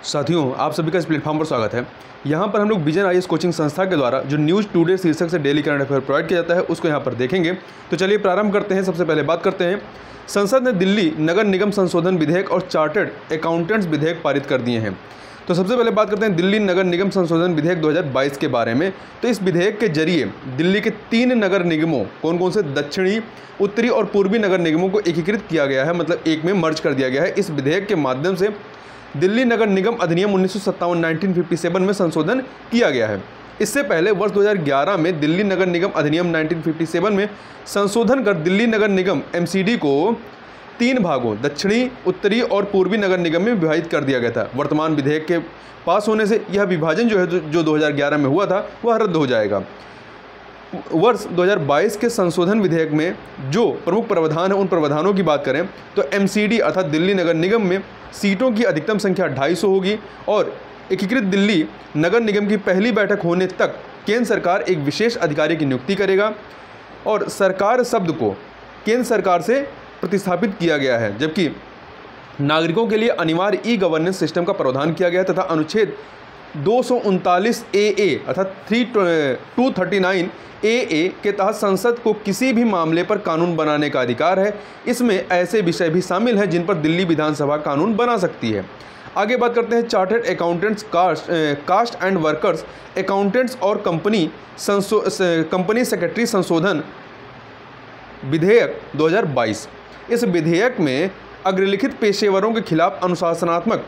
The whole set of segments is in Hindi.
साथियों, आप सभी का इस प्लेटफॉर्म पर स्वागत है। यहाँ पर हम लोग विजन आईएएस कोचिंग संस्था के द्वारा जो न्यूज़ टुडे शीर्षक से डेली करंट अफेयर प्रोवाइड किया जाता है उसको यहाँ पर देखेंगे। तो चलिए प्रारंभ करते हैं। सबसे पहले बात करते हैं, संसद ने दिल्ली नगर निगम संशोधन विधेयक और चार्टर्ड अकाउंटेंट्स विधेयक पारित कर दिए हैं। तो सबसे पहले बात करते हैं दिल्ली नगर निगम संशोधन विधेयक 2022 के बारे में। तो इस विधेयक के जरिए दिल्ली के 3 नगर निगमों, कौन कौन से, दक्षिणी, उत्तरी और पूर्वी नगर निगमों को एकीकृत किया गया है, मतलब एक में मर्ज कर दिया गया है। इस विधेयक के माध्यम से दिल्ली नगर निगम अधिनियम 1957 में संशोधन किया गया है। इससे पहले वर्ष 2011 में दिल्ली नगर निगम अधिनियम 1957 में संशोधन कर दिल्ली नगर निगम एमसीडी को 3 भागों, दक्षिणी, उत्तरी और पूर्वी नगर निगम में विभाजित कर दिया गया था। वर्तमान विधेयक के पास होने से यह विभाजन जो 2011 में हुआ था वह रद्द हो जाएगा। वर्ष 2022 के संशोधन विधेयक में जो प्रमुख प्रावधान है उन प्रावधानों की बात करें तो एमसीडी अर्थात दिल्ली नगर निगम में सीटों की अधिकतम संख्या 250 होगी और एकीकृत दिल्ली नगर निगम की पहली बैठक होने तक केंद्र सरकार एक विशेष अधिकारी की नियुक्ति करेगा और सरकार शब्द को केंद्र सरकार से प्रतिस्थापित किया गया है, जबकि नागरिकों के लिए अनिवार्य ई गवर्नेंस सिस्टम का प्रावधान किया गया है तथा अनुच्छेद 239 AA अर्थात 239 AA के तहत संसद को किसी भी मामले पर कानून बनाने का अधिकार है। इसमें ऐसे विषय भी शामिल हैं जिन पर दिल्ली विधानसभा कानून बना सकती है। आगे बात करते हैं chartered accountants, cost and workers accountants और कंपनी सेक्रेटरी संशोधन विधेयक 2022। इस विधेयक में अग्रलिखित पेशेवरों के खिलाफ अनुशासनात्मक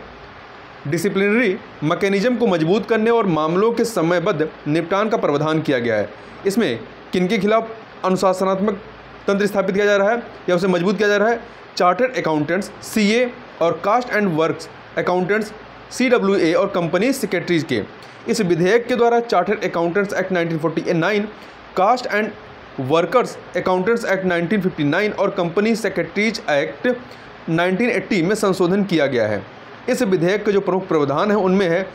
डिसिप्लिनरी मैकेनिज्म को मजबूत करने और मामलों के समयबद्ध निपटान का प्रावधान किया गया है। इसमें किनके खिलाफ अनुशासनात्मक तंत्र स्थापित किया जा रहा है या उसे मजबूत किया जा रहा है? चार्टर्ड अकाउंटेंट्स CA और cost and works accountants CWA और कंपनी सेक्रेटरीज के। इस विधेयक के द्वारा chartered accountants act 1949, cost and workers accountants act 1959 और कंपनी सेक्रेटरीज एक्ट 1980 में संशोधन किया गया है। इस विधेयक के जो प्रमुख प्रावधान हैं उनमें है,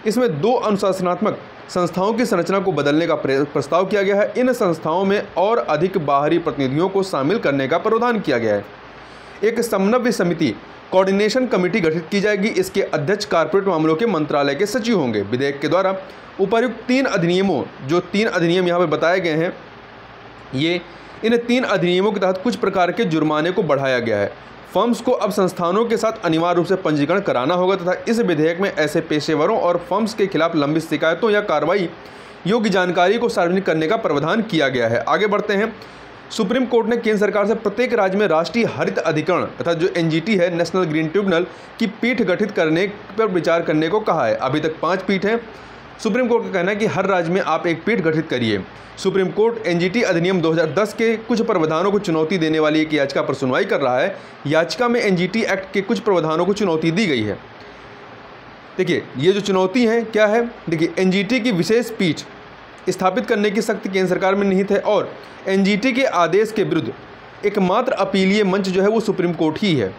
इसमें 2 अनुशासनात्मक संस्थाओं की संरचना को बदलने का प्रस्ताव किया गया है। इन संस्थाओं में और अधिक बाहरी प्रतिनिधियों को शामिल करने का प्रावधान किया गया है। एक समन्वय समिति कोऑर्डिनेशन कमेटी गठित की जाएगी। इसके अध्यक्ष कारपोरेट मामलों के मंत्रालय के सचिव होंगे। विधेयक के द्वारा उपर्युक्त 3 अधिनियमों, जो 3 अधिनियम यहाँ पर बताए गए हैं, इन 3 अधिनियमों के तहत कुछ प्रकार के जुर्माने को बढ़ाया गया है। फर्म्स को अब संस्थानों के साथ अनिवार्य रूप से पंजीकरण कराना होगा तथा इस विधेयक में ऐसे पेशेवरों और फर्म्स के खिलाफ लंबित शिकायतों या कार्रवाई योग्य जानकारी को सार्वजनिक करने का प्रावधान किया गया है। आगे बढ़ते हैं। सुप्रीम कोर्ट ने केंद्र सरकार से प्रत्येक राज्य में राष्ट्रीय हरित अधिकरण अर्थात जो NGT है, नेशनल ग्रीन ट्रिब्यूनल की पीठ गठित करने पर विचार करने को कहा है। अभी तक 5 पीठ हैं। सुप्रीम कोर्ट का कहना है कि हर राज्य में आप एक पीठ गठित करिए। सुप्रीम कोर्ट NGT अधिनियम 2010 के कुछ प्रावधानों को चुनौती देने वाली एक याचिका पर सुनवाई कर रहा है। याचिका में NGT एक्ट के कुछ प्रावधानों को चुनौती दी गई है। देखिए, ये जो चुनौती है क्या है? देखिए, NGT की विशेष पीठ स्थापित करने की शक्ति केंद्र सरकार में निहित है और NGT के आदेश के विरुद्ध एकमात्र अपीलीय मंच जो है वो सुप्रीम कोर्ट ही है।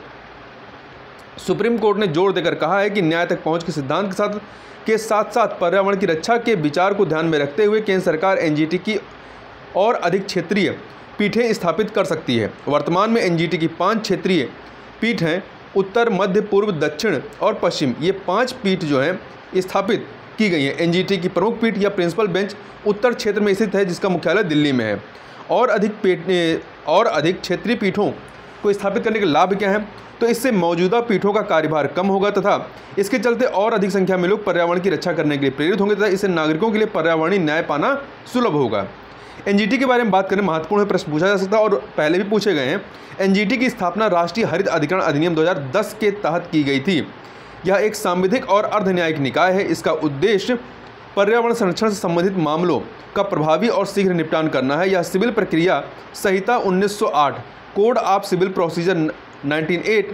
सुप्रीम कोर्ट ने जोर देकर कहा है कि न्याय तक पहुंच के सिद्धांत के साथ साथ पर्यावरण की रक्षा के विचार को ध्यान में रखते हुए केंद्र सरकार NGT की और अधिक क्षेत्रीय पीठें स्थापित कर सकती है। वर्तमान में NGT की 5 क्षेत्रीय पीठ हैं, उत्तर, मध्य, पूर्व, दक्षिण और पश्चिम। ये 5 पीठ जो हैं स्थापित की गई हैं। NGT की प्रमुख पीठ या प्रिंसिपल बेंच उत्तर क्षेत्र में स्थित है जिसका मुख्यालय दिल्ली में है। और अधिक क्षेत्रीय पीठों को स्थापित करने के लाभ क्या हैं? तो इससे मौजूदा पीठों का कार्यभार कम होगा तथा इसके चलते और अधिक संख्या में लोग पर्यावरण की रक्षा करने के लिए प्रेरित होंगे तथा इससे नागरिकों के लिए पर्यावरणीय न्याय पाना सुलभ होगा। NGT के बारे में बात करें, महत्वपूर्ण प्रश्न पूछा जा सकता है और पहले भी पूछे गए हैं। NGT की स्थापना राष्ट्रीय हरित अधिकरण अधिनियम 2010 के तहत की गई थी। यह एक सांविधिक और अर्धन्यायिक निकाय है। इसका उद्देश्य पर्यावरण संरक्षण से संबंधित मामलों का प्रभावी और शीघ्र निपटान करना है। यह सिविल प्रक्रिया संहिता 1908, कोड ऑफ सिविल प्रोसीजर 1908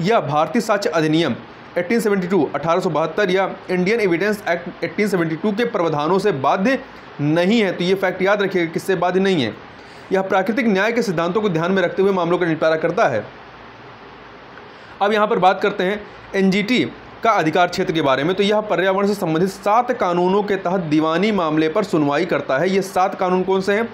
या भारतीय साक्ष्य अधिनियम 1872 या इंडियन एविडेंस एक्ट 1872 के प्रावधानों से बाध्य नहीं है। तो ये फैक्ट याद रखिएगा, किससे बाध्य नहीं है। यह प्राकृतिक न्याय के सिद्धांतों को ध्यान में रखते हुए मामलों का निपटारा करता है। अब यहाँ पर बात करते हैं NGT का अधिकार क्षेत्र के बारे में। तो यह पर्यावरण से संबंधित 7 कानूनों के तहत दीवानी मामले पर सुनवाई करता है। ये 7 कानून कौन से हैं?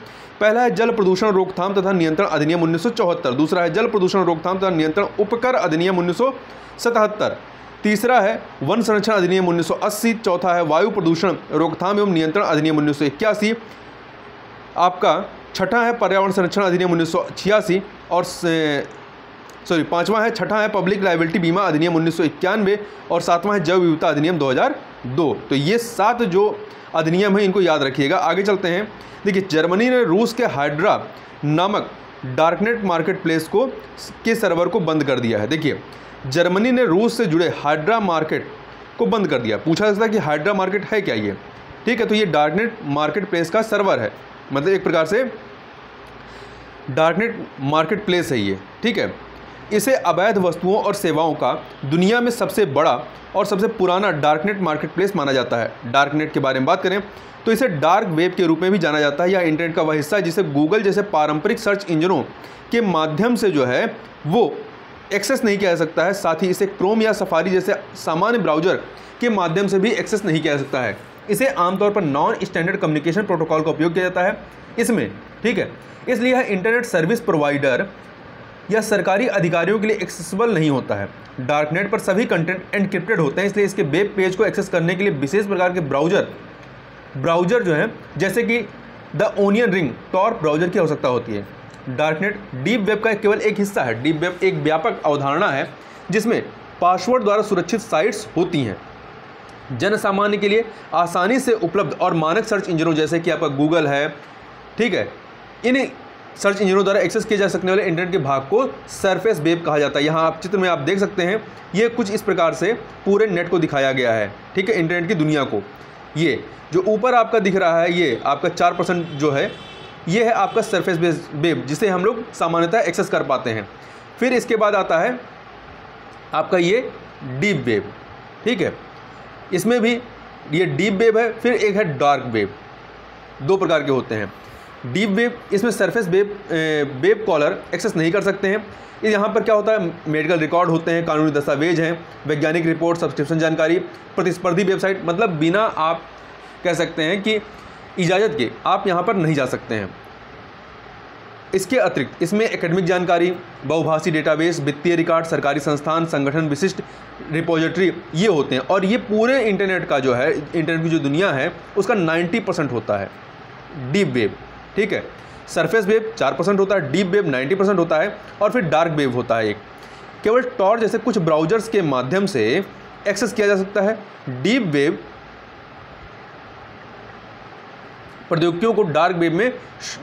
पहला है जल प्रदूषण रोकथाम तथा नियंत्रण अधिनियम 1974। दूसरा है जल प्रदूषण रोकथाम तथा नियंत्रण उपकर अधिनियम 1977। तीसरा है वन संरक्षण अधिनियम 1980, चौथा है वायु प्रदूषण रोकथाम एवं नियंत्रण अधिनियम 1981, आपका छठा है पर्यावरण संरक्षण अधिनियम 1986 और छठा है पब्लिक लायबिलिटी बीमा अधिनियम 1991 और सातवां है जैव विविधता अधिनियम 2002। तो ये 7 जो अधिनियम है इनको याद रखिएगा। आगे चलते हैं। देखिए, जर्मनी ने रूस के हाइड्रा नामक डार्कनेट मार्केट प्लेस के सर्वर को बंद कर दिया है। देखिए, जर्मनी ने रूस से जुड़े हाइड्रा मार्केट को बंद कर दिया। पूछा जा सकता है कि हाइड्रा मार्केट है क्या ये, ठीक है। तो ये डार्कनेट मार्केट प्लेस का सर्वर है, मतलब एक प्रकार से डार्कनेट मार्केट प्लेस है ये, ठीक है। इसे अवैध वस्तुओं और सेवाओं का दुनिया में सबसे बड़ा और सबसे पुराना डार्कनेट मार्केट प्लेस माना जाता है। डार्कनेट के बारे में बात करें तो इसे डार्क वेब के रूप में भी जाना जाता है। यह इंटरनेट का वह हिस्सा है जिसे गूगल जैसे पारंपरिक सर्च इंजनों के माध्यम से जो है वो एक्सेस नहीं किया जा सकता है। साथ ही इसे क्रोम या सफारी जैसे सामान्य ब्राउजर के माध्यम से भी एक्सेस नहीं किया जा सकता है। इसे आमतौर पर नॉन स्टैंडर्ड कम्युनिकेशन प्रोटोकॉल का उपयोग किया जाता है इसमें, ठीक है। इसलिए यह इंटरनेट सर्विस प्रोवाइडर या सरकारी अधिकारियों के लिए एक्सेसिबल नहीं होता है। डार्कनेट पर सभी कंटेंट एनक्रिप्टेड होते हैं, इसलिए इसके वेब पेज को एक्सेस करने के लिए विशेष प्रकार के ब्राउजर जो है जैसे कि the onion ring tor browser की आवश्यकता होती है। डार्कनेट डीप वेब का केवल एक हिस्सा है। डीप वेब एक व्यापक अवधारणा है जिसमें पासवर्ड द्वारा सुरक्षित साइट्स होती हैं, जन सामान्य के लिए आसानी से उपलब्ध और मानक सर्च इंजनों जैसे कि आपका गूगल है, ठीक है, इन सर्च इंजनों द्वारा एक्सेस किए जा सकने वाले इंटरनेट के भाग को सरफेस वेब कहा जाता है। यहाँ आप चित्र में आप देख सकते हैं, ये कुछ इस प्रकार से पूरे नेट को दिखाया गया है, ठीक है, इंटरनेट की दुनिया को। ये जो ऊपर आपका दिख रहा है ये आपका 4% जो है ये है आपका सरफेस वेब जिसे हम लोग सामान्यतः एक्सेस कर पाते हैं। फिर इसके बाद आता है आपका ये डीप वेब, ठीक है, इसमें भी ये डीप वेब है। फिर एक है डार्क वेब, दो प्रकार के होते हैं। डीप वेब इसमें सरफेस वेब कॉलर एक्सेस नहीं कर सकते हैं। यहाँ पर क्या होता है, मेडिकल रिकॉर्ड होते हैं, कानूनी दस्तावेज हैं, वैज्ञानिक रिपोर्ट, सब्सक्रिप्शन जानकारी, प्रतिस्पर्धी वेबसाइट, मतलब बिना आप कह सकते हैं कि इजाज़त के आप यहाँ पर नहीं जा सकते हैं। इसके अतिरिक्त इसमें एकेडमिक जानकारी, बहुभाषी डेटाबेस, वित्तीय रिकॉर्ड, सरकारी संस्थान, संगठन विशिष्ट रिपोजिटरी ये होते हैं। और ये पूरे इंटरनेट का जो है, इंटरनेट की जो दुनिया है उसका 90% होता है डीप वेब, ठीक है। सरफेस वेब 4% होता है, डीप वेब 90% होता है और फिर डार्क वेब होता है एक। केवल टॉर जैसे कुछ ब्राउजर्स के माध्यम से एक्सेस किया जा सकता है। डीप वेब प्रौद्योगिकियों को डार्क वेब में,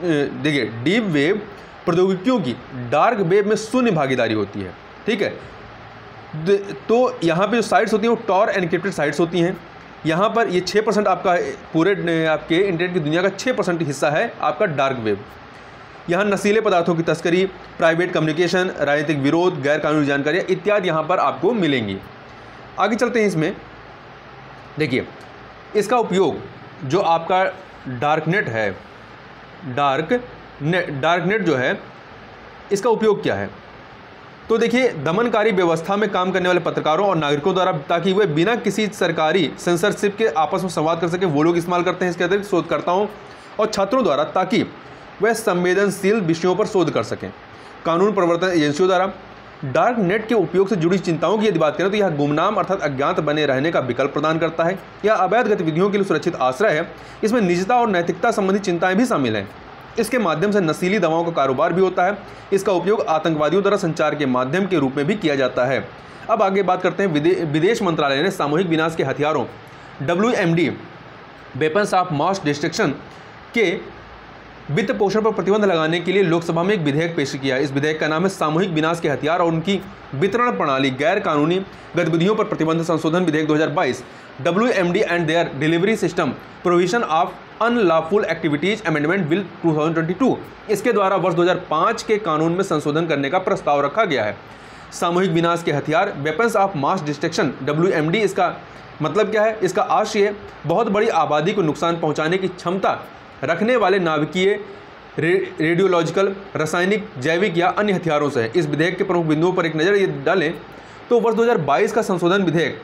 देखिए, डीप वेब प्रौद्योगिकियों की डार्क वेब में शून्य भागीदारी होती है, ठीक है। तो यहाँ पे जो साइट्स होती हैं वो टॉर एनक्रिप्टेड साइट्स होती हैं। यहाँ पर ये 6% आपका पूरे आपके इंटरनेट की दुनिया का 6% हिस्सा है आपका डार्क वेब। यहाँ नशीले पदार्थों की तस्करी, प्राइवेट कम्युनिकेशन, राजनीतिक विरोध, गैर कानूनी जानकारियाँ इत्यादि यहाँ पर आपको मिलेंगी। आगे चलते हैं। इसमें देखिए, इसका उपयोग जो आपका डार्कनेट है, डार्कनेट जो है इसका उपयोग क्या है, तो देखिए, दमनकारी व्यवस्था में काम करने वाले पत्रकारों और नागरिकों द्वारा, ताकि वे बिना किसी सरकारी सेंसरशिप के आपस में संवाद कर सके, वो लोग इस्तेमाल करते हैं। इसके अतिरिक्त शोधकर्ताओं और छात्रों द्वारा, ताकि वह संवेदनशील विषयों पर शोध कर सकें। कानून प्रवर्तन एजेंसियों द्वारा डार्क नेट के उपयोग से जुड़ी चिंताओं की यदि बात करें तो यह गुमनाम अर्थात अज्ञात बने रहने का विकल्प प्रदान करता है। यह अवैध गतिविधियों के लिए सुरक्षित आश्रय है। इसमें निजता और नैतिकता संबंधी चिंताएं भी शामिल हैं। इसके माध्यम से नशीली दवाओं का कारोबार भी होता है। इसका उपयोग आतंकवादियों द्वारा संचार के माध्यम के रूप में भी किया जाता है। अब आगे बात करते हैं। विदेश मंत्रालय ने सामूहिक विनाश के हथियारों WMD weapons of mass destruction के वित्त पोषण पर प्रतिबंध लगाने के लिए लोकसभा में एक विधेयक पेश किया। इस विधेयक का नाम है सामूहिक विनाश के हथियार और उनकी वितरण प्रणाली गैर कानूनी गतिविधियों पर प्रतिबंध संशोधन विधेयक 2022 WMD and there delivery system provision of unlawful activities amendment bill 2022। इसके द्वारा वर्ष 2005 के कानून में संशोधन करने का प्रस्ताव रखा गया है। सामूहिक विनाश के हथियार weapons of mass destruction WMD, इसका मतलब क्या है? इसका आशय बहुत बड़ी आबादी को नुकसान पहुंचाने की क्षमता रखने वाले नाभिकीय, रेडियोलॉजिकल, रासायनिक, जैविक या अन्य हथियारों से है। इस विधेयक के प्रमुख बिंदुओं पर एक नज़र ये डालें तो वर्ष 2022 का संशोधन विधेयक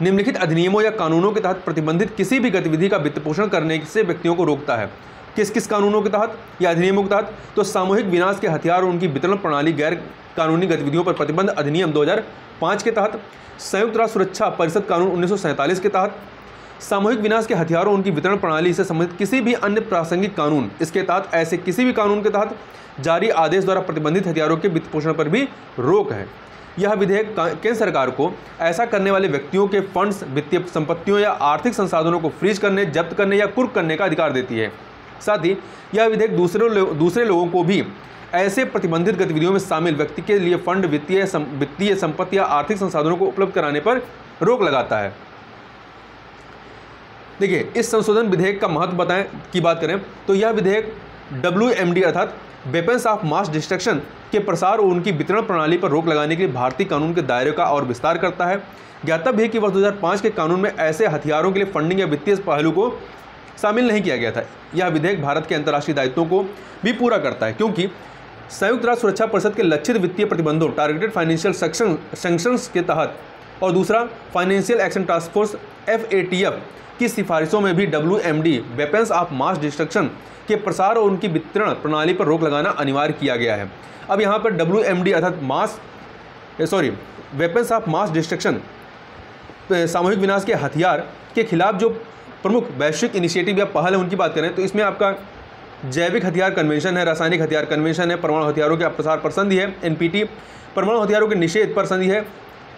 निम्नलिखित अधिनियमों या कानूनों के तहत प्रतिबंधित किसी भी गतिविधि का वित्तपोषण करने से व्यक्तियों को रोकता है। किस किस कानूनों के तहत या अधिनियमों के तहत? तो सामूहिक विनाश के हथियार और उनकी वितरण प्रणाली गैर कानूनी गतिविधियों पर प्रतिबंध अधिनियम 2005 के तहत, संयुक्त राष्ट्र सुरक्षा परिषद कानून 1947 के तहत, सामूहिक विनाश के हथियारों उनकी वितरण प्रणाली से संबंधित किसी भी अन्य प्रासंगिक कानून, इसके तहत ऐसे किसी भी कानून के तहत जारी आदेश द्वारा प्रतिबंधित हथियारों के वित्त पोषण पर भी रोक है। यह विधेयक केंद्र सरकार को ऐसा करने वाले व्यक्तियों के फंड्स, वित्तीय संपत्तियों या आर्थिक संसाधनों को फ्रीज करने, जब्त करने या कुर्क करने का अधिकार देती है। साथ ही यह विधेयक दूसरे लोगों को भी ऐसे प्रतिबंधित गतिविधियों में शामिल व्यक्ति के लिए फंड, वित्तीय संपत्ति या आर्थिक संसाधनों को उपलब्ध कराने पर रोक लगाता है। देखिए, इस संशोधन विधेयक का महत्व की बात करें तो यह विधेयक WMD अर्थात वेपन्स ऑफ मास डिस्ट्रक्शन के प्रसार और उनकी वितरण प्रणाली पर रोक लगाने के लिए भारतीय कानून के दायरे का और विस्तार करता है। ज्ञातव्य है कि वर्ष 2005 के कानून में ऐसे हथियारों के लिए फंडिंग या वित्तीय पहलू को शामिल नहीं किया गया था। यह विधेयक भारत के अंतर्राष्ट्रीय दायित्वों को भी पूरा करता है, क्योंकि संयुक्त राष्ट्र सुरक्षा परिषद के लक्षित वित्तीय प्रतिबंधों, टारगेटेड फाइनेंशियल सैंक्शंस के तहत, और दूसरा financial action task force FATF की सिफारिशों में भी WMD weapons of mass destruction के प्रसार और उनकी वितरण प्रणाली पर रोक लगाना अनिवार्य किया गया है। अब यहाँ पर WMD अर्थात वेपन्स ऑफ मास डिस्ट्रक्शन, सामूहिक विनाश के हथियार के खिलाफ जो प्रमुख वैश्विक इनिशिएटिव या पहल है उनकी बात करें तो इसमें आपका जैविक हथियार कन्वेंशन है, रासायनिक हथियार कन्वेंशन है, परमाणु हथियारों के प्रसार पर संधि है NPT, परमाणु हथियारों के निषेध पर संधि है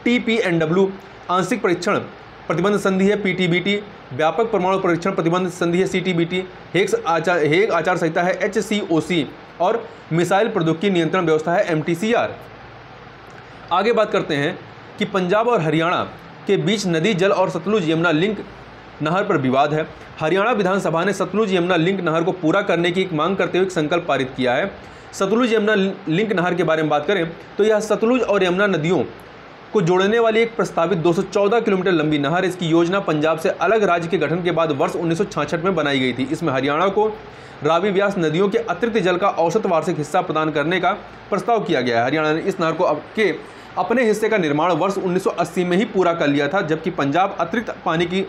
TPNW, आंशिक परीक्षण प्रतिबंध संधि है PTBT, व्यापक परमाणु परीक्षण प्रतिबंध संधि है CTBT, हेग आचार संहिता है HCOC और मिसाइल प्रौद्योगिकी नियंत्रण व्यवस्था है MTCR। आगे बात करते हैं कि पंजाब और हरियाणा के बीच नदी जल और सतलुज यमुना लिंक नहर पर विवाद है। हरियाणा विधानसभा ने सतलुज यमुना लिंक नहर को पूरा करने की एक मांग करते हुए एक संकल्प पारित किया है। सतलुज यमुना लिंक नहर के बारे में बात करें तो यह सतलुज और यमुना नदियों को जोड़ने वाली एक प्रस्तावित 214 किलोमीटर लंबी नहर। इसकी योजना पंजाब से अलग राज्य के गठन के बाद वर्ष 1966 में बनाई गई थी। इसमें हरियाणा को रावी व्यास नदियों के अतिरिक्त जल का औसत वार्षिक हिस्सा प्रदान करने का प्रस्ताव किया गया है। हरियाणा ने इस नहर को अपने हिस्से का निर्माण वर्ष 1980 में ही पूरा कर लिया था, जबकि पंजाब अतिरिक्त पानी की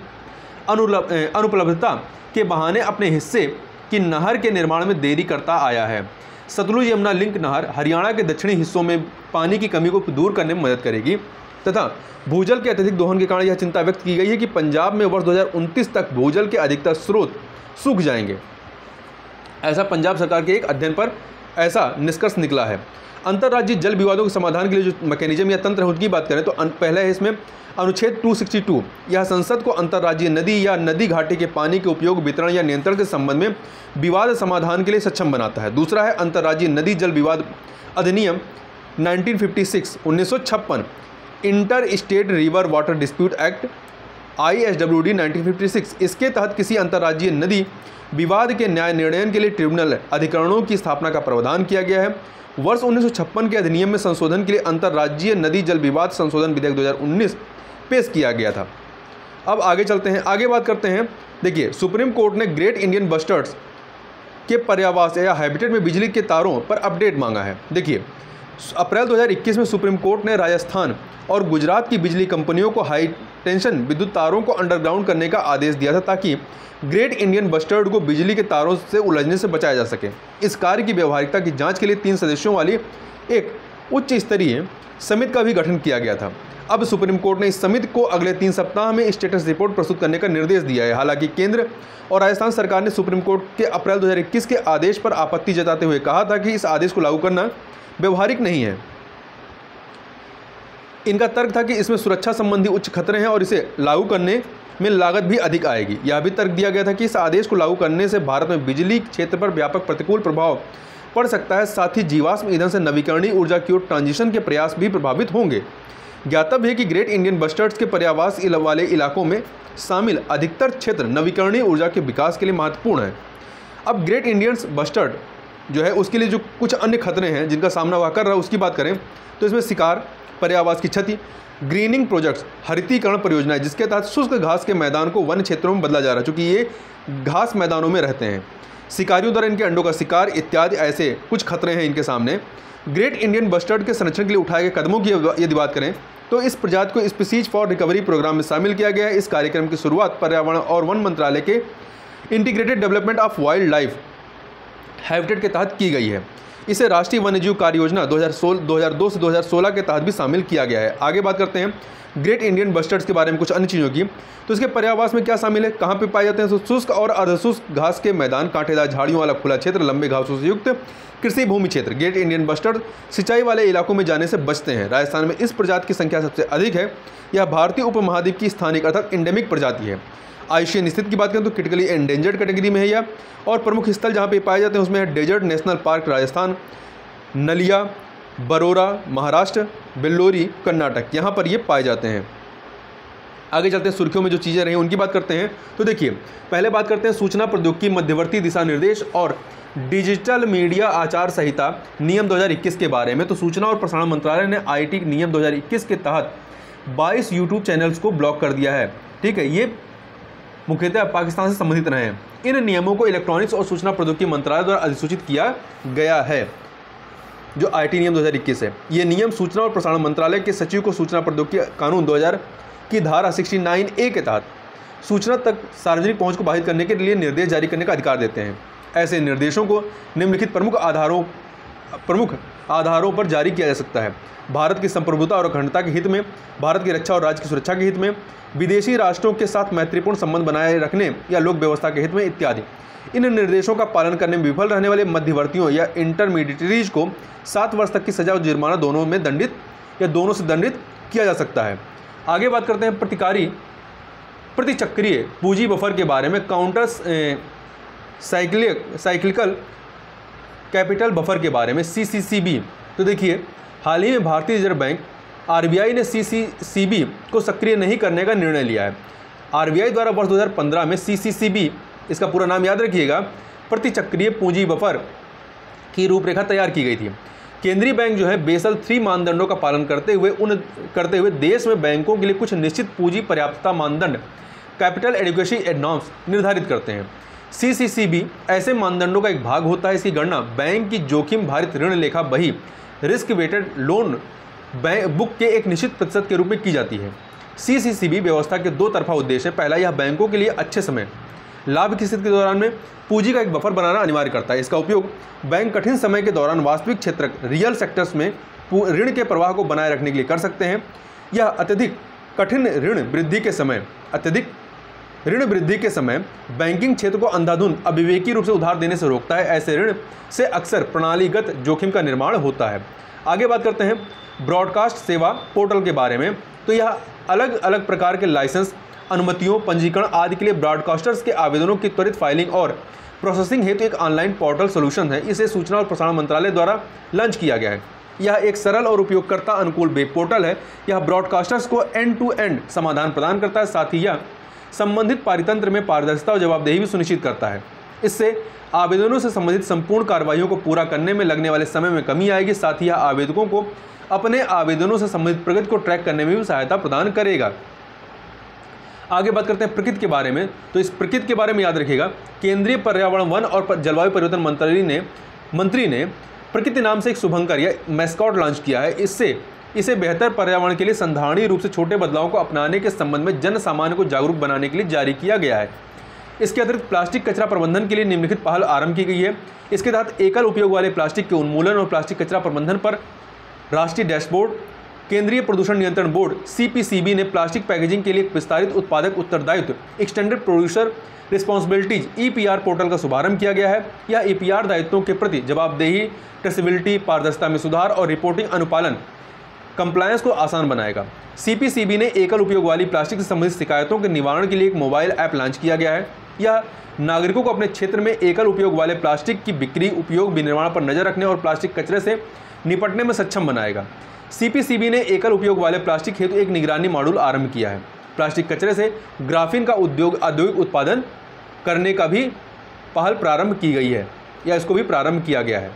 अनुपलब्धता के बहाने अपने हिस्से की नहर के निर्माण में देरी करता आया है। सतलुज यमुना लिंक नहर हरियाणा के दक्षिणी हिस्सों में पानी की कमी को दूर करने में मदद करेगी तथा भूजल के अत्यधिक दोहन के कारण यह चिंता व्यक्त की गई है कि पंजाब में वर्ष 2029 तक भूजल के अधिकतर स्रोत सूख जाएंगे। ऐसा पंजाब सरकार के एक अध्ययन पर ऐसा निष्कर्ष निकला है। अंतर्राज्यीय जल विवादों के समाधान के लिए जो मैकेनिज्म या तंत्र है उनकी बात करें तो पहला है इसमें अनुच्छेद 262, यह संसद को अंतर्राज्यीय नदी या नदी घाटी के पानी के उपयोग, वितरण या नियंत्रण के संबंध में विवाद समाधान के लिए सक्षम बनाता है। दूसरा है अंतर्राज्यीय नदी जल विवाद अधिनियम 1956, inter state river water dispute act ISWD 1956। इसके तहत किसी अंतर्राज्यीय नदी विवाद के न्याय निर्णय के लिए ट्रिब्यूनल अधिकरणों की स्थापना का प्रावधान किया गया है। वर्ष 1956 के अधिनियम में संशोधन के लिए अंतर्राज्यीय नदी जल विवाद संशोधन विधेयक 2019 पेश किया गया था। अब आगे चलते हैं, आगे बात करते हैं। देखिए, सुप्रीम कोर्ट ने ग्रेट इंडियन बस्टर्ड्स के पर्यावास या हैबिटेट में बिजली के तारों पर अपडेट मांगा है। देखिए, अप्रैल 2021 में सुप्रीम कोर्ट ने राजस्थान और गुजरात की बिजली कंपनियों को हाई टेंशन विद्युत तारों को अंडरग्राउंड करने का आदेश दिया था ताकि ग्रेट इंडियन बस्टर्ड को बिजली के तारों से उलझने से बचाया जा सके। इस कार्य की व्यवहारिकता की जांच के लिए 3 सदस्यों वाली एक उच्च स्तरीय समिति का भी गठन किया गया था। अब सुप्रीम कोर्ट ने इस समिति को अगले 3 सप्ताह में स्टेटस रिपोर्ट प्रस्तुत करने का निर्देश दिया है। हालांकि केंद्र और राजस्थान सरकार ने सुप्रीम कोर्ट के अप्रैल 2021 के आदेश पर आपत्ति जताते हुए कहा था कि इस आदेश को लागू करना व्यवहारिक नहीं है। इनका तर्क था कि इसमें सुरक्षा संबंधी उच्च खतरे हैं और इसे लागू करने में लागत भी अधिक आएगी। यह भी तर्क दिया गया था कि इस आदेश को लागू करने से भारत में बिजली क्षेत्र पर व्यापक प्रतिकूल प्रभाव पड़ सकता है, साथ ही जीवाश्म ईंधन से नवीकरणीय ऊर्जा की ओर ट्रांजिशन के प्रयास भी प्रभावित होंगे। ज्ञातव्य है कि ग्रेट इंडियन बस्टर्ड्स के पर्यावास वाले इलाकों में शामिल अधिकतर क्षेत्र नवीकरणीय ऊर्जा के विकास के लिए महत्वपूर्ण है। अब ग्रेट इंडियन बस्टर्ड जो है उसके लिए जो कुछ अन्य खतरे हैं जिनका सामना वह कर रहा है उसकी बात करें तो इसमें शिकार, पर्यावास की क्षति, ग्रीनिंग प्रोजेक्ट्स, हरितीकरण परियोजनाएं जिसके तहत शुष्क घास के मैदान को वन क्षेत्रों में बदला जा रहा है, चूँकि ये घास मैदानों में रहते हैं, शिकारियों द्वारा इनके अंडों का शिकार इत्यादि ऐसे कुछ खतरे हैं इनके सामने। ग्रेट इंडियन बस्टर्ड के संरक्षण के लिए उठाए गए कदमों की यदि बात करें तो इस प्रजाति को स्पीसीज फॉर रिकवरी प्रोग्राम में शामिल किया गया है। इस कार्यक्रम की शुरुआत पर्यावरण और वन मंत्रालय के integrated development of wild life habitat के तहत की गई है। इसे राष्ट्रीय वन्यजीव कार्य योजना 2002 से 2016 के तहत भी शामिल किया गया है। आगे बात करते हैं ग्रेट इंडियन बस्टर्ड्स के बारे में, कुछ अन्य चीज़ों की। तो इसके पर्यावास में क्या शामिल है, कहाँ पे पाए जाते हैं? तो शुष्क और अर्धशुष्क घास के मैदान, कांटेदार झाड़ियों वाला खुला क्षेत्र, लंबे घासों से युक्त कृषि भूमि क्षेत्र। ग्रेट इंडियन बस्टर्ड सिंचाई वाले इलाकों में जाने से बचते हैं। राजस्थान में इस प्रजाति की संख्या सबसे अधिक है। यह भारतीय उपमहाद्वीप की स्थानिक अर्थात एंडेमिक प्रजाति है। आयुष्य स्थिति की बात करें तो क्रिटिकली एंडेंजर्ड कैटेगरी में है यह। और प्रमुख स्थल जहाँ पे पाए जाते हैं उसमें है डेजर्ट नेशनल पार्क राजस्थान, नलिया बरोरा महाराष्ट्र, बेल्लोरी कर्नाटक, यहाँ पर ये पाए जाते हैं। आगे चलते हैं सुर्खियों में जो चीज़ें रही उनकी बात करते हैं। तो देखिए पहले बात करते हैं सूचना प्रौद्योगिकी मध्यवर्ती दिशा निर्देश और डिजिटल मीडिया आचार संहिता नियम 2021 के बारे में। तो सूचना और प्रसारण मंत्रालय ने आईटी नियम 2021 के तहत 22 यूट्यूब चैनल्स को ब्लॉक कर दिया है। ठीक है, ये मुख्यतः पाकिस्तान से संबंधित रहे हैं। इन नियमों को इलेक्ट्रॉनिक्स और सूचना प्रौद्योगिकी मंत्रालय द्वारा अधिसूचित किया गया है। जो आईटी नियम 2021 है, ये नियम सूचना और प्रसारण मंत्रालय के सचिव को सूचना प्रौद्योगिकी कानून 2000 की धारा 69A के तहत सूचना तक सार्वजनिक पहुंच को बाधित करने के लिए निर्देश जारी करने का अधिकार देते हैं। ऐसे निर्देशों को निम्नलिखित प्रमुख आधारों पर जारी किया जा सकता है: भारत की संप्रभुता और अखंडता के हित में, भारत की रक्षा और राज्य की सुरक्षा के हित में, विदेशी राष्ट्रों के साथ मैत्रीपूर्ण संबंध बनाए रखने या लोक व्यवस्था के हित में इत्यादि। इन निर्देशों का पालन करने में विफल रहने वाले मध्यवर्तियों या इंटरमीडिएटरीज को 7 वर्ष तक की सजा और जुर्माना दोनों से दंडित किया जा सकता है। आगे बात करते हैं प्रतिचक्रीय पूंजी बफर के बारे में, काउंटर साइक्लिकल कैपिटल बफर के बारे में, CCCB। तो देखिए हाल ही में भारतीय रिजर्व बैंक RBI ने CCCB को सक्रिय नहीं करने का निर्णय लिया है। RBI द्वारा वर्ष 2015 में CCCB, इसका पूरा नाम याद रखिएगा, प्रतिचक्रीय पूंजी बफर की रूपरेखा तैयार की गई थी। केंद्रीय बैंक जो है बेसल 3 मानदंडों का पालन करते हुए देश में बैंकों के लिए कुछ निश्चित पूंजी पर्याप्तता मानदंड, कैपिटल एडिक्वेसी नॉर्म्स निर्धारित करते हैं। CCCB ऐसे मानदंडों का एक भाग होता है। इसकी गणना बैंक की जोखिम भारित ऋण लेखा बही, रिस्क वेटेड लोन बुक के एक निश्चित प्रतिशत के रूप में की जाती है। CCCB व्यवस्था के 2 तरफा उद्देश्य है। पहला, यह बैंकों के लिए अच्छे समय लाभ की स्थिति के दौरान में पूंजी का एक बफर बनाना अनिवार्य करता है। इसका उपयोग बैंक कठिन समय के दौरान वास्तविक क्षेत्र रियल सेक्टर्स में ऋण के प्रवाह को बनाए रखने के लिए कर सकते हैं। यह अत्यधिक ऋण वृद्धि के समय बैंकिंग क्षेत्र को अंधाधुंध अविवेकी रूप से उधार देने से रोकता है। ऐसे ऋण से अक्सर प्रणालीगत जोखिम का निर्माण होता है। आगे बात करते हैं ब्रॉडकास्ट सेवा पोर्टल के बारे में। तो यह अलग अलग प्रकार के लाइसेंस, अनुमतियों, पंजीकरण आदि के लिए ब्रॉडकास्टर्स के आवेदनों की त्वरित फाइलिंग और प्रोसेसिंग हेतु एक ऑनलाइन पोर्टल सॉल्यूशन है। इसे सूचना और प्रसारण मंत्रालय द्वारा लॉन्च किया गया है। यह एक सरल और उपयोगकर्ता अनुकूल वेब पोर्टल है। यह ब्रॉडकास्टर्स को एंड टू एंड समाधान प्रदान करता है। साथ ही यह संबंधित पारितंत्र में पारदर्शिता और जवाबदेही भी सुनिश्चित करता है। इससे आवेदनों से संबंधित संपूर्ण कार्रवाइयों को पूरा करने में लगने वाले समय में कमी आएगी। साथ ही यह आवेदकों को अपने आवेदनों से संबंधित प्रगति को ट्रैक करने में भी सहायता प्रदान करेगा। आगे बात करते हैं प्रकृति के बारे में। तो इस प्रकृति के बारे में याद रखिएगा, केंद्रीय पर्यावरण, वन और जलवायु परिवर्तन मंत्री ने प्रकृति नाम से एक शुभंकर या मैस्कॉट लॉन्च किया है। इसे बेहतर पर्यावरण के लिए संधारणीय रूप से छोटे बदलावों को अपनाने के संबंध में जन सामान्य को जागरूक बनाने के लिए जारी किया गया है। इसके अतिरिक्त प्लास्टिक कचरा प्रबंधन के लिए निम्नलिखित पहल आरंभ की गई है। इसके तहत एकल उपयोग वाले प्लास्टिक के उन्मूलन और प्लास्टिक कचरा प्रबंधन पर राष्ट्रीय डैशबोर्ड, केंद्रीय प्रदूषण नियंत्रण बोर्ड CPCB ने प्लास्टिक पैकेजिंग के लिए एक विस्तारित उत्पादक उत्तरदायित्व extended producer responsibilities EPR portal का शुभारंभ किया गया है। यह EPR दायित्वों के प्रति जवाबदेही, ट्रेसेबिलिटी, पारदर्शिता में सुधार और रिपोर्टिंग अनुपालन कंप्लायंस को आसान बनाएगा। CPCB ने एकल उपयोग वाली प्लास्टिक से संबंधित शिकायतों के निवारण के लिए एक मोबाइल ऐप लॉन्च किया गया है। यह नागरिकों को अपने क्षेत्र में एकल उपयोग वाले प्लास्टिक की बिक्री, उपयोग, विनिर्माण पर नजर रखने और प्लास्टिक कचरे से निपटने में सक्षम बनाएगा। CPCB ने एकल उपयोग वाले प्लास्टिक हेतु एक निगरानी मॉड्यूल आरंभ किया है। प्लास्टिक कचरे से ग्राफीन का औद्योगिक उत्पादन करने का भी पहल प्रारंभ की गई है, या इसको भी प्रारंभ किया गया है।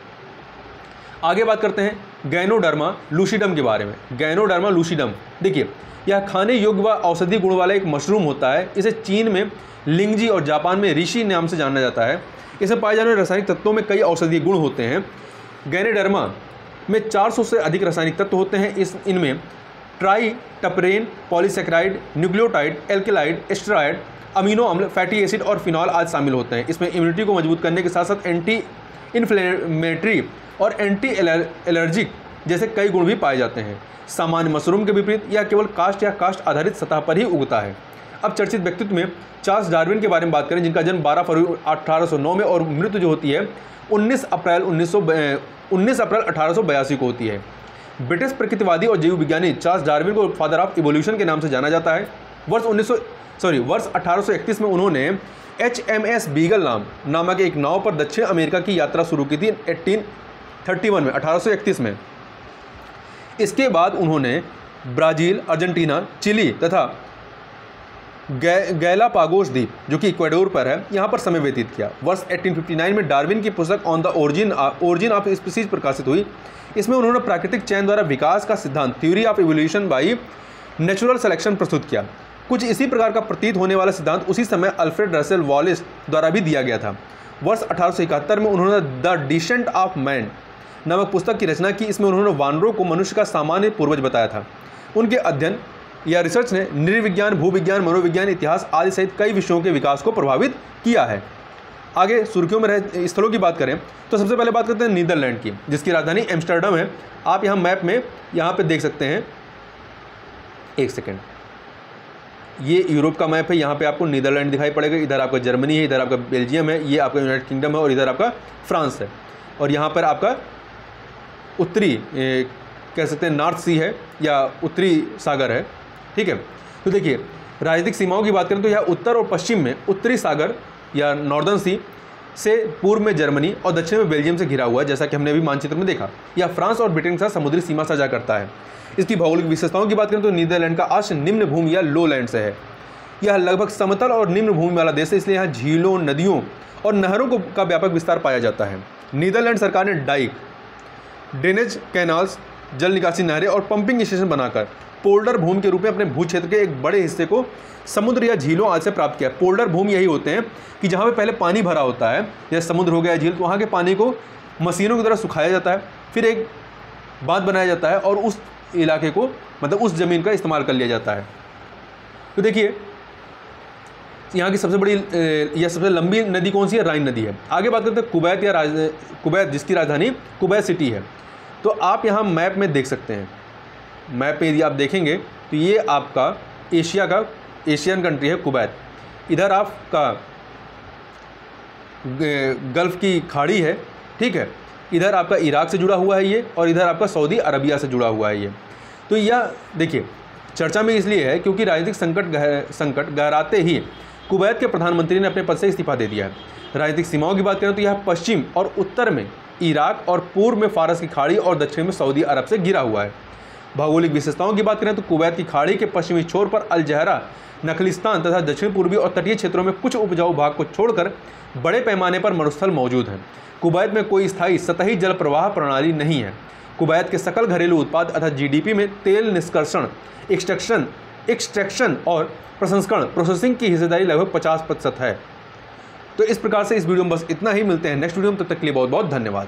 आगे बात करते हैं गैनोडर्मा लूसिडम के बारे में। गैनोडर्मा लूसिडम, देखिए यह खाने योग्य व औषधि गुण वाला एक मशरूम होता है। इसे चीन में लिंगजी और जापान में ऋषि नाम से जाना जाता है। इसमें पाए जाने वाले रासायनिक तत्वों में कई औषधीय गुण होते हैं। गैनोडर्मा में 400 से अधिक रासायनिक तत्व होते हैं। इनमें triterpene, polysaccharide, nucleotide, alkaloid, steroid, amino अम्ल, फैटी एसिड और फिनॉल आदि शामिल होते हैं। इसमें इम्यूनिटी को मजबूत करने के साथ साथ एंटी इन्फ्लेमेटरी और एंटी एलर्जिक जैसे कई गुण भी पाए जाते हैं। सामान्य मशरूम के विपरीत यह केवल कास्ट या कास्ट आधारित सतह पर ही उगता है। अब चर्चित व्यक्तित्व में चार्ल्स डार्विन के बारे में बात करें, जिनका जन्म 12 फरवरी 1809 में और मृत्यु जो होती है 19 अप्रैल 1882 को होती है। ब्रिटिश प्रकृतिवादी और जीव विज्ञानी चार्ल्स डार्विन को फादर ऑफ इवोल्यूशन के नाम से जाना जाता है। वर्ष 1831 में उन्होंने HMS बीगल नामक एक नाव पर दक्षिण अमेरिका की यात्रा शुरू की थी 1831 में। इसके बाद उन्होंने ब्राज़ील, अर्जेंटीना, चिली तथा गैलापागोस द्वीप जो कि इक्वाडोर पर है, यहाँ पर समय व्यतीत किया। वर्ष 1859 में डार्विन की पुस्तक on the origin of species प्रकाशित हुई। इसमें उन्होंने प्राकृतिक चयन द्वारा विकास का सिद्धांत theory of evolution by natural selection प्रस्तुत किया। कुछ इसी प्रकार का प्रतीत होने वाला सिद्धांत उसी समय अल्फ्रेड रसेल वॉलिस द्वारा भी दिया गया था। वर्ष 1871 में उन्होंने द डिसेंट ऑफ मैन नामक पुस्तक की रचना की। इसमें उन्होंने वानरों को मनुष्य का सामान्य पूर्वज बताया था। उनके अध्ययन या रिसर्च ने नृविज्ञान, भूविज्ञान, मनोविज्ञान, इतिहास आदि सहित कई विषयों के विकास को प्रभावित किया है। आगे सुर्खियों में रहे स्थलों की बात करें तो सबसे पहले बात करते हैं नीदरलैंड की, जिसकी राजधानी एम्स्टर्डम है। आप यहाँ मैप में यहाँ पे देख सकते हैं, एक सेकेंड, ये यूरोप का मैप है। यहाँ पे आपको नीदरलैंड दिखाई पड़ेगा, इधर आपका जर्मनी है, इधर आपका बेल्जियम है, ये आपका यूनाइटेड किंगडम है और इधर आपका फ्रांस है। और यहाँ पर आपका उत्तरी कह सकते हैं नॉर्थ सी है या उत्तरी सागर है, ठीक है। तो देखिए राजनीतिक सीमाओं की बात करें तो यह उत्तर और पश्चिम में उत्तरी सागर या नॉर्दर्न सी से, पूर्व में जर्मनी और दक्षिण में बेल्जियम से घिरा हुआ है, जैसा कि हमने अभी मानचित्र में देखा। यह फ्रांस और ब्रिटेन के साथ समुद्री सीमा साझा करता है। इसकी भौगोलिक विशेषताओं की बात करें तो नीदरलैंड का आश्रय निम्न भूमि या लो लैंड से है। यह लगभग समतल और निम्न भूमि वाला देश है, इसलिए यहाँ झीलों, नदियों और नहरों का व्यापक विस्तार पाया जाता है। नीदरलैंड सरकार ने डाइक, ड्रेनेज कैनाल्स, जल निकासी नहरें और पंपिंग स्टेशन बनाकर पोल्डर भूमि के रूप में अपने भू क्षेत्र के एक बड़े हिस्से को समुद्र या झीलों आदि से प्राप्त किया। पोल्डर भूमि यही होते हैं कि जहाँ पे पहले पानी भरा होता है, जैसे समुद्र हो गया, झील, तो वहाँ के पानी को मशीनों की तरह सुखाया जाता है, फिर एक बांध बनाया जाता है और उस इलाके को, मतलब उस ज़मीन का इस्तेमाल कर लिया जाता है। तो देखिए यहाँ की सबसे बड़ी या सबसे लंबी नदी कौन सी है? राइन नदी है। आगे बात करते हैं कुवैत या कुवैत, जिसकी राजधानी कुवैत सिटी है। तो आप यहाँ मैप में देख सकते हैं, मैप पे यदि आप देखेंगे तो ये आपका एशियन कंट्री है कुवैत। इधर आपका गल्फ़ की खाड़ी है, ठीक है। इधर आपका इराक से जुड़ा हुआ है ये, और इधर आपका सऊदी अरबिया से जुड़ा हुआ है ये। तो यह देखिए चर्चा में इसलिए है क्योंकि राजनीतिक संकट गहराते ही कुवैत के प्रधानमंत्री ने अपने पद से इस्तीफा दे दिया है। राजनीतिक सीमाओं की बात करें तो यह पश्चिम और उत्तर में इराक और पूर्व में फारस की खाड़ी और दक्षिण में सऊदी अरब से घिरा हुआ है। भौगोलिक विशेषताओं की बात करें तो कुवैत की खाड़ी के पश्चिमी छोर पर अल जहरा, नखलिस्तान तथा दक्षिण पूर्वी और तटीय क्षेत्रों में कुछ उपजाऊ भाग को छोड़कर बड़े पैमाने पर मरुस्थल मौजूद हैं। कुवैत में कोई स्थायी सतही जल प्रवाह प्रणाली नहीं है। कुवैत के सकल घरेलू उत्पाद अर्थात GDP में तेल निष्कर्षण, एक्सट्रैक्शन और प्रसंस्करण प्रोसेसिंग की हिस्सेदारी लगभग 50% है। तो इस प्रकार से इस वीडियो में बस इतना ही। मिलते हैं नेक्स्ट वीडियो में, तब तक के लिए बहुत बहुत धन्यवाद।